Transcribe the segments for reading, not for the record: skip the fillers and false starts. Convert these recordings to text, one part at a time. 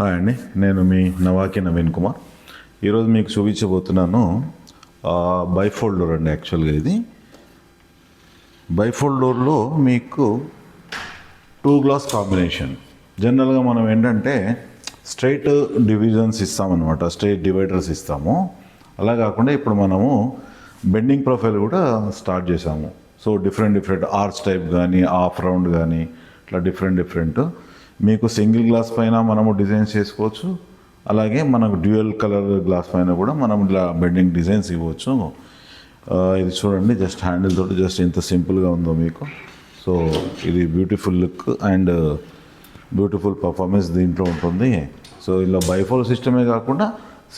Hi అండి, నేను మీ నవాకి నవీన్ కుమార్. ఈరోజు మీకు చూపించబోతున్నాను బైఫోల్డ్ డోర్ అండి. యాక్చువల్గా ఇది బైఫోల్డ్ డోర్లో మీకు 2 గ్లాస్ కాంబినేషన్. జనరల్గా మనం ఏంటంటే స్ట్రైట్ డివిజన్స్ ఇస్తామన్నమాట, స్ట్రైట్ డివైడర్స్ ఇస్తాము. అలా కాకుండా ఇప్పుడు మనము బెండింగ్ ప్రొఫైల్ కూడా స్టార్ట్ చేసాము. సో డిఫరెంట్ ఆర్చ్ టైప్ కానీ హాఫ్ రౌండ్ కానీ ఇట్లా డిఫరెంట్ మీకు సింగిల్ గ్లాస్ పైన మనము డిజైన్స్ చేసుకోవచ్చు. అలాగే మనకు డ్యూయల్ కలర్ గ్లాస్ పైన కూడా మనం ఇలా బెండింగ్ డిజైన్స్ ఇవ్వచ్చు. ఇది చూడండి, జస్ట్ హ్యాండిల్ తోటి జస్ట్ ఎంత సింపుల్గా ఉందో మీకు. సో ఇది beautiful look and beautiful performance దీంట్లో ఉంటుంది. సో ఇలా బైఫోల్డ్ సిస్టమే కాకుండా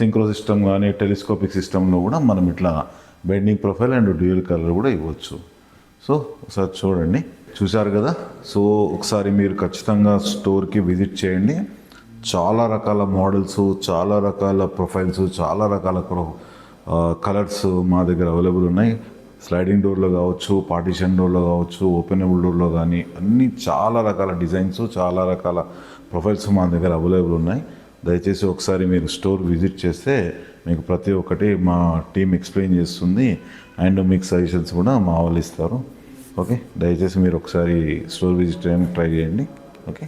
సింక్రో సిస్టమ్ కానీ టెలిస్కోపిక్ సిస్టంలో కూడా మనం ఇట్లా bending profile and dual colour కూడా ఇవ్వచ్చు. సో ఒకసారి చూడండి, చూశారు కదా. సో ఒకసారి మీరు ఖచ్చితంగా స్టోర్కి విజిట్ చేయండి. చాలా రకాల మోడల్స్, చాలా రకాల ప్రొఫైల్స్, చాలా రకాల కలర్స్ మా దగ్గర అవైలబుల్ ఉన్నాయి. స్లైడింగ్ డోర్లో కావచ్చు, పార్టీషన్ డోర్లో కావచ్చు, ఓపెనబుల్ డోర్లో కానీ అన్నీ చాలా రకాల డిజైన్స్, చాలా రకాల ప్రొఫైల్స్ మా దగ్గర అవైలబుల్ ఉన్నాయి. దయచేసి ఒకసారి మీరు స్టోర్ విజిట్ చేస్తే మీకు ప్రతి ఒక్కటి మా టీం ఎక్స్ప్లెయిన్ చేస్తుంది అండ్ మీకు సజెషన్స్ కూడా మా వాళ్ళు ఇస్తారు. ఓకే, దయచేసి మీరు ఒకసారి స్టోర్ విజిట్ చేయడానికి ట్రై చేయండి. ఓకే.